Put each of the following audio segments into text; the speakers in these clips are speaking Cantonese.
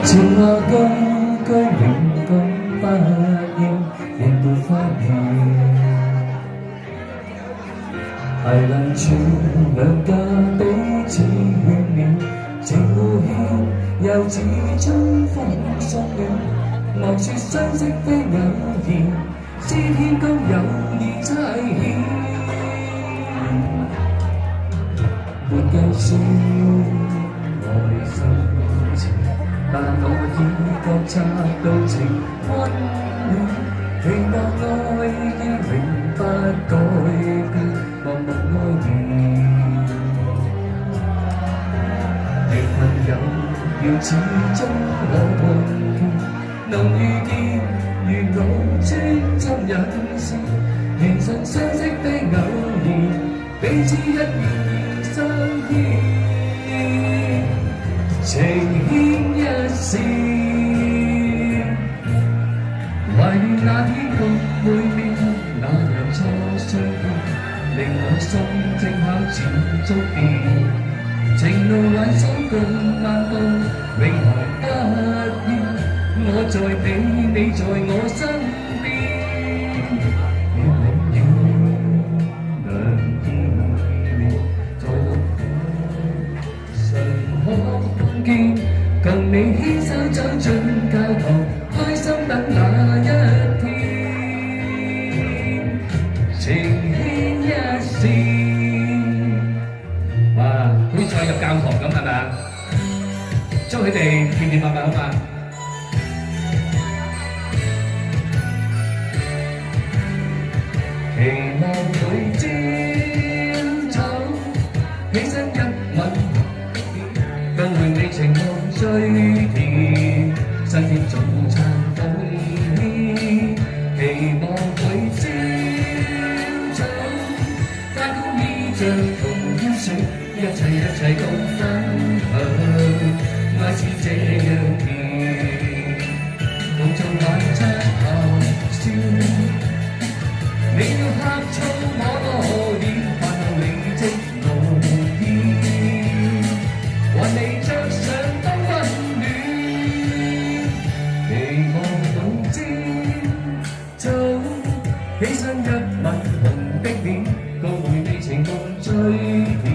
前話句句永講不厭，仍沒發現。捱難處兩家彼此勸勉，情互牽又似春風送暖。來說相識非偶然，知天高有意差遣。沒計算愛心情，但我已覺察到情溫暖，期望愛意永不改變。默默愛念，亦朋友要始終可碰見，能遇見如我專心忍事，緣分相識非偶然，彼此一見相牽，情牽一線。懷念那天共會面，那日初相見。令我心正考前觸電，情路挽手共漫步，永恆不變。我在你，你在我身邊，願永遠能見面，在路上可見，共你牽手走進教堂，開心等那一天。情哇！好似再入教堂咁係咪啊？祝佢哋甜甜蜜蜜好嘛？期望每朝早起身一吻，更換你情夢最甜，新添早餐風味。期望每朝早翻工衣着同挑選，一切共分享，愛是這樣甜。共做晚餐後笑，你要呷醋我多點，盼望你即無意，還未着上都溫暖。期望每朝早起身一吻紅的臉，共回味情共最甜，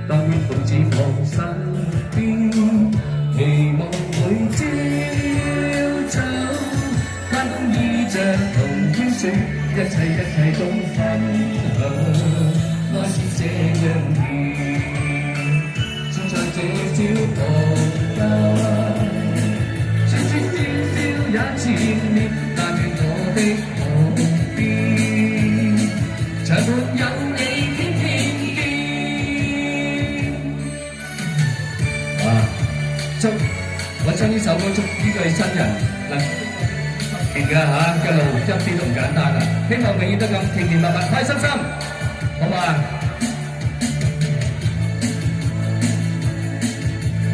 當血共只放身邊。期望每朝早翻工衣着同挑選，一切共分享，愛是這樣甜。現在這小房間，説笑也纏綿，但願我的旁邊，長伴有你天天見。祝我將呢首歌祝呢對新人嗱，甜㗎嚇，一路一啲都唔簡單啊！希望永遠都咁甜甜蜜蜜、開心心，好嘛？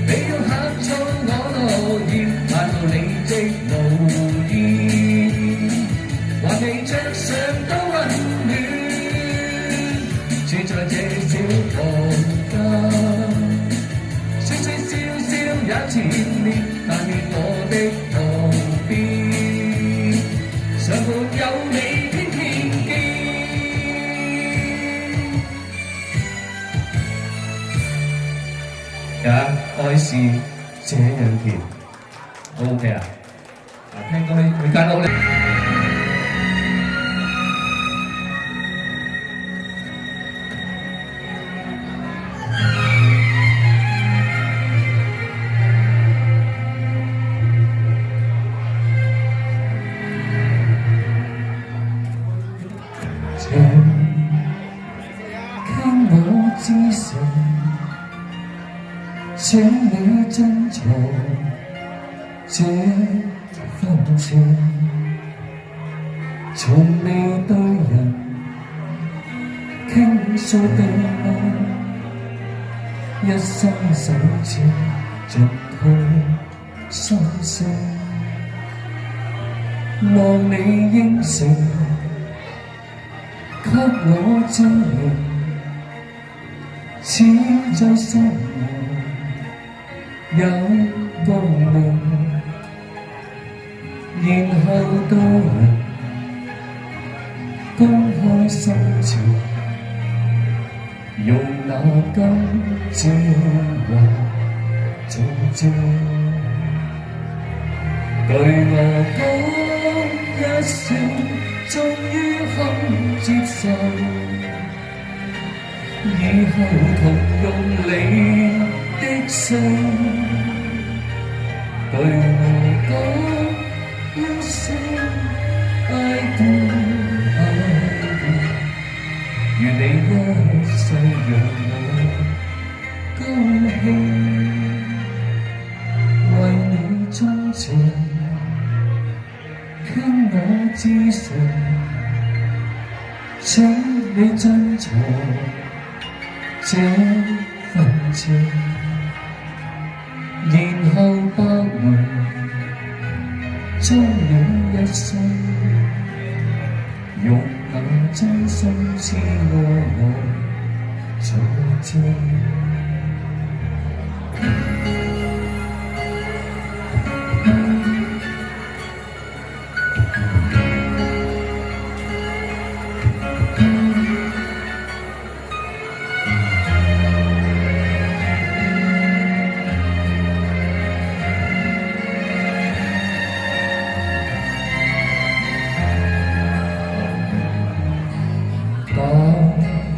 你要呷醋我樂意，盼到你即無意，還未着上都溫暖。住在這小房間，笑也纏綿，但願我的旁邊，常伴有你天天見。愛是這樣甜 ，OK 啊？聽歌你間屋咧。傾我之誠，請你珍藏這份情，從未對人傾訴秘密，一生手指逐去心聲，望你應承。給我證明，似在心內有共鳴。多人公開心潮，用那金朝雲做證，對我講一聲，終於肯接受，以後同用你的姓，對我講一聲 I do。願你一世讓我高興，為你鍾情，傾我至誠，請你珍藏這份情，然後百回將你一生。用那真心痴愛我做證。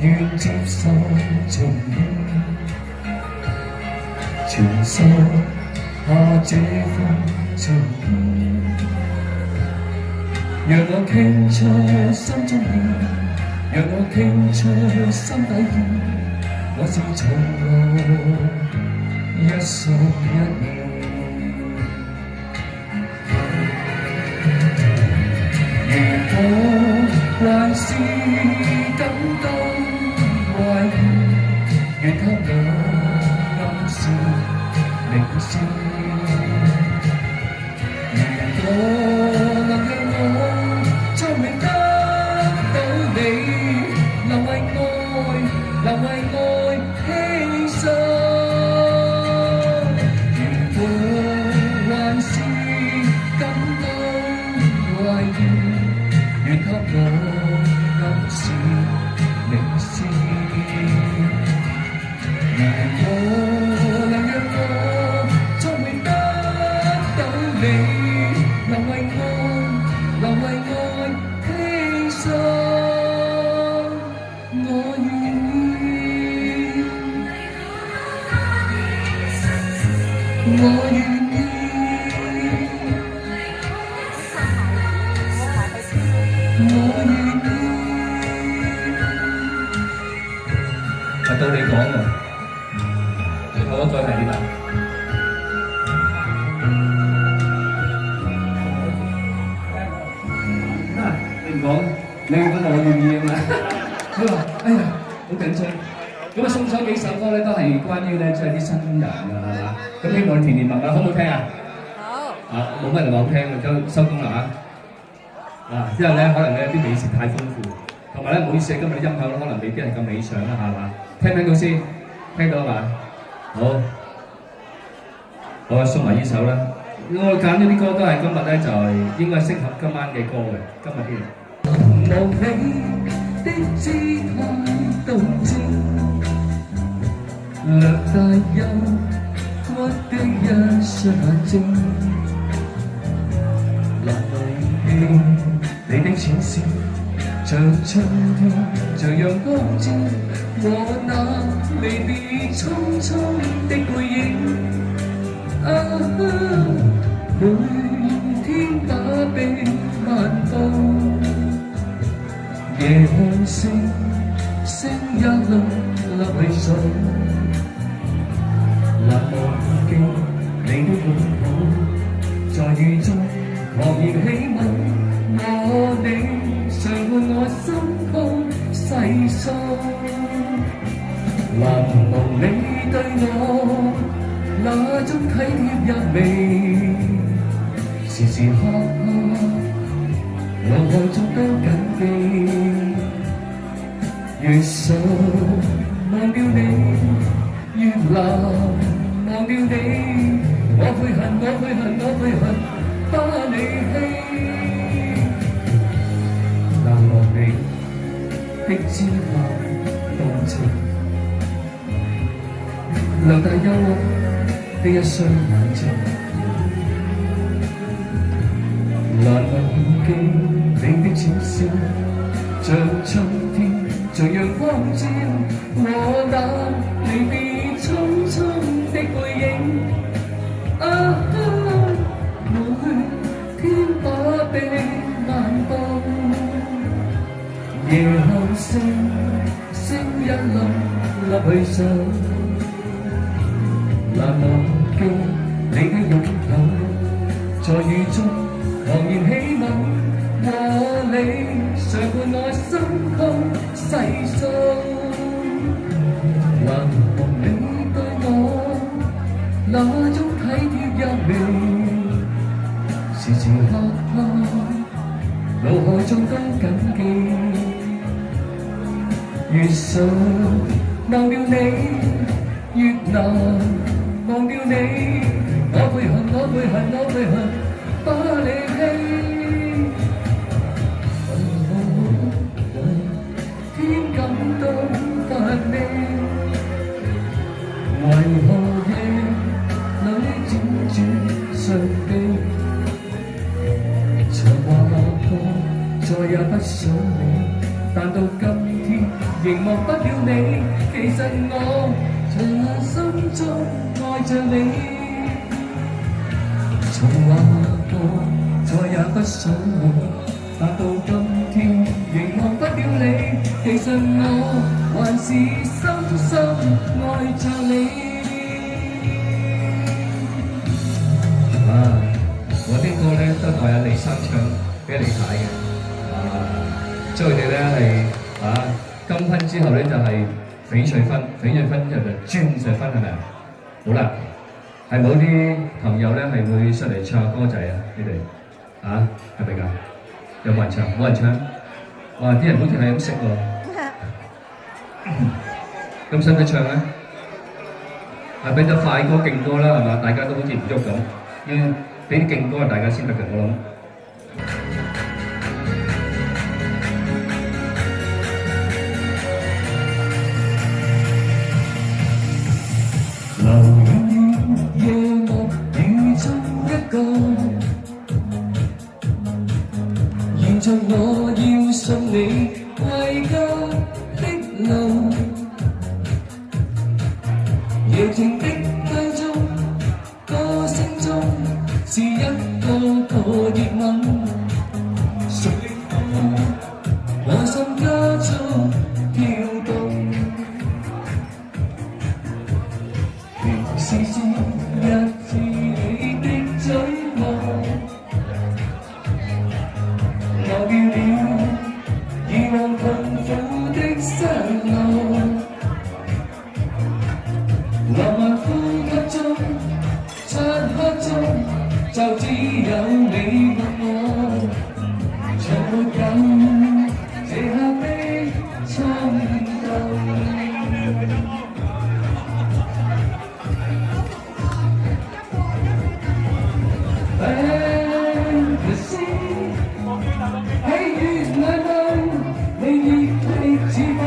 願接受情意，傳授下這份情意，讓我傾出心中意，讓我傾出心底意，我是從來一心一意。如果還是感到懷疑，願給我暗示明示。如果能讓我將永得到你，能為愛，能為愛犧牲。如果還是感到懷疑，願給我暗示明示。如果能讓我將永得到你，能為愛，能為愛犧牲，我願意，我願意。到你講喎，我再係點啊？你唔講，你講我願意啊嘛？佢話：哎呀，好緊張。咁啊，送咗幾首歌咧，都係關於咧，即係啲新人㗎，係嘛？咁希望甜甜蜜蜜好唔好聽啊？好。啊，冇乜人話好聽嘅，都收工啦嚇。啊，因為咧，可能咧啲美食太豐富。同埋咧，唔好意思，今日啲音響可能未必係咁理想啦，係嘛？聽唔聽到先？聽到嘛？好，我送埋呢首啦。我揀呢啲歌都係今日咧，就係應該係適合今晚嘅歌嘅。今日啲。無你的姿態動靜，略帶憂鬱的一雙眼睛，難忘記你的淺笑。像春天，像陽光照我那離別匆匆的背影。啊，每天打臂漫步，夜看星星一粒粒去數，難忘記你的擁抱，在雨中狂熱起舞。我你常伴我心空細數，難忘你對我那種體貼入微，時時刻刻腦海中都緊記。越想忘掉你，越難忘掉你，我悔恨，我悔恨，我悔恨，把你棄。的枝蔓動情，留帶憂鬱的一雙眼睛，難能銘記你的淺笑，像春天，像陽光照我那離別匆匆的背影。每天把臂漫步，夜後聲音粒去上，難忘記你的擁有，在雨中茫然起吻，和你常伴我心曲細數，難忘你對我那種體貼入微，時時刻刻腦海中都緊記，越想忘掉你，越難忘掉你，我悔恨，我悔恨，我悔恨，把你棄。天感到乏味，為何夜裏輾轉傷悲？長話過，再也不想你，但到今天仍忘不了你。其實我從心中愛着你，從話過，再也不想你，但到今天仍忘不了你。其實我還是深深愛着你。我啲歌咧都係阿李生唱俾李太嘅，即係佢哋咧係金分之後咧就係翡翠分，翡翠分之後就鑽石分，係咪啊？好啦，係冇啲朋友咧係會出嚟唱歌仔啊？你哋係咪㗎？有冇人唱？冇人唱？哇！啲人好似係咁識喎，咁使唔使唱咧？俾咗快歌勁歌啦，係嘛？大家都好似唔喐咁，要俾啲勁歌大家先得嘅，我諗。留於夜幕雨中一個，沿着我要送你歸家的路，夜靜的街中，歌聲中是一個個熱吻，誰我心加速跳動，仍是節日是你的嘴角，忘掉了以往痛苦的失落，浪漫呼吸中，漆黑中，就只有你和我，從沒有這刻的衝動。Fantasy， 喜與愛愛，你熱力似火。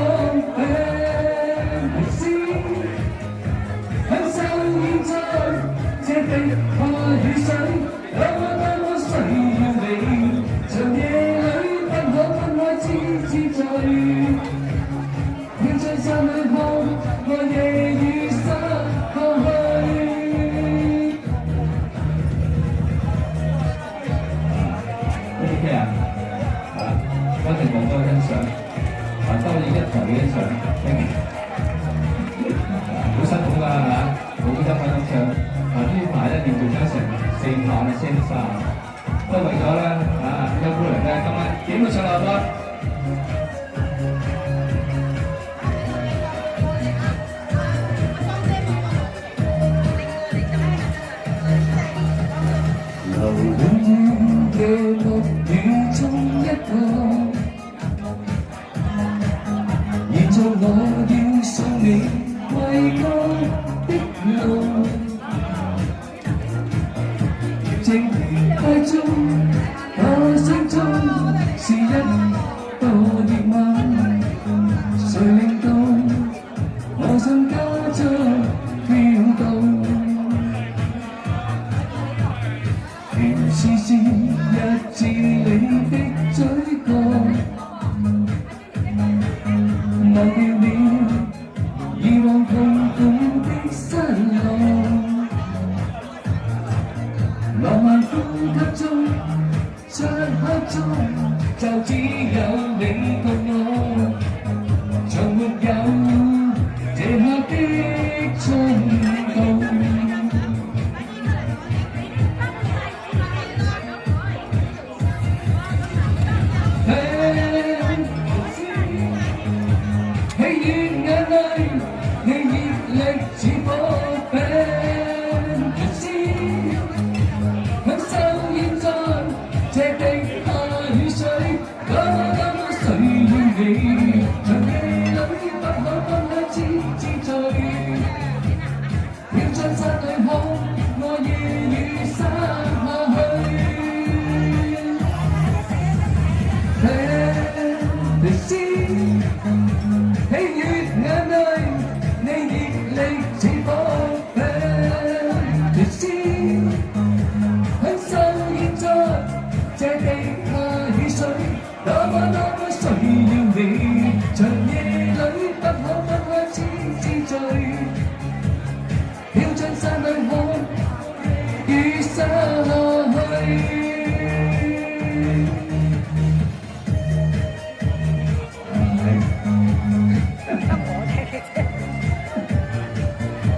Fantasy， 享受現在這碧海與水，多麼需要你，長夜裏不可分開痴醉，跳進山裏看愛夜雨灑過去。OK 啊，多謝廣州欣賞，當然一台嘅欣賞，好辛苦㗎係嘛，好音咁唱，呢排咧要做咗成4棒嘅聲沙，都為咗咧邱姑娘咧今晚點會上落啦？留於夜幕雨中一個，沿着我要送你歸家的路，靜街中，歌聲中是一個熱吻。段視線一至你的嘴角，忘掉了以往痛苦的失落，浪漫呼吸中，漆黑中就只有你共我，從沒有這刻的衝動。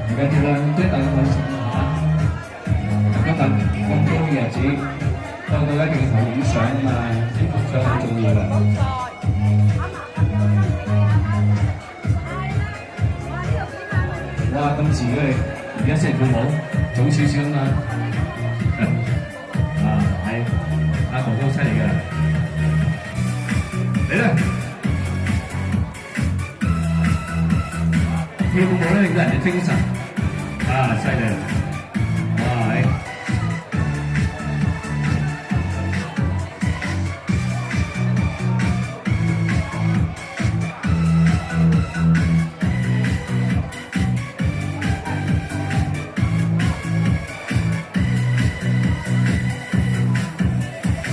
唔緊要啦，即係大家開心嚇。大家等咁多嘅日子，到到一定頭影相啊嘛，影相好重要啦。哇！咁遲嘅你，而家先嚟跳舞，早少少啊嘛。啊，係，阿哥哥好犀利㗎，嚟啦！跳舞咧令到人哋精神。啊，犀利！哇，係。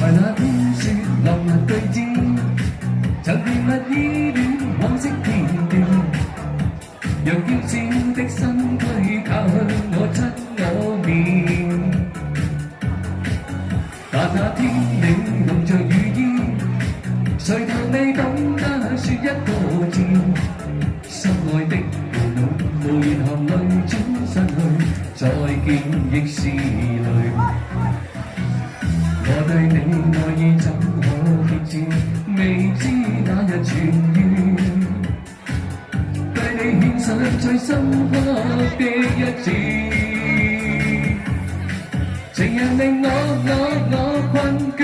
為那天說浪漫對戰，就甜蜜依戀往昔片段。讓嬌小的身軀靠向我親我面，但那天你濃着雨衣，誰同你懂得說一個字，心愛的父母無言含淚轉身去，再見亦是淚。我對你愛意怎可決志，未知那日痊癒。獻上最深刻的一次，情人令我困倦，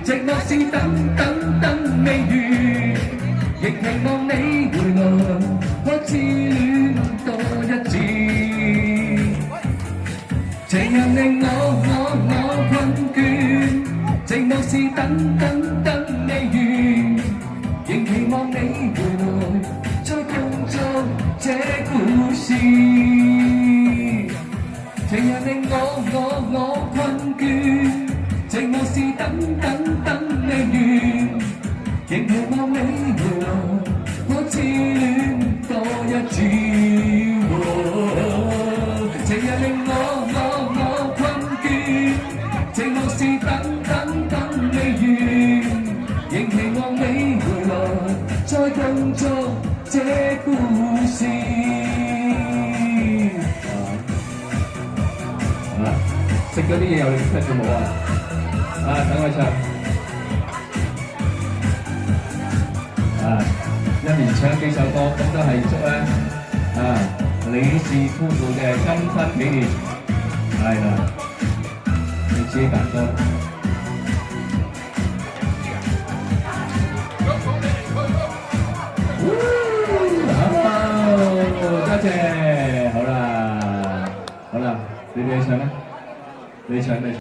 寂寞是等未完，亦期望你回來，可知戀多一次。情人令我困倦，寂寞是等未完，亦期望你回來。這故事，情人令我困倦，寂寞是等未完，仍期望你回來，可知戀多一次。情人令我困倦，寂寞是等未完，仍期望你回來，再創作這故事。食咗啲嘢又出咗冇啊？啊，等我唱。啊，一連唱幾首歌，咁都係祝咧啊李氏夫婦嘅金婚紀念。係啦，你自己揀歌。多謝，好啦，你唱啦，你唱。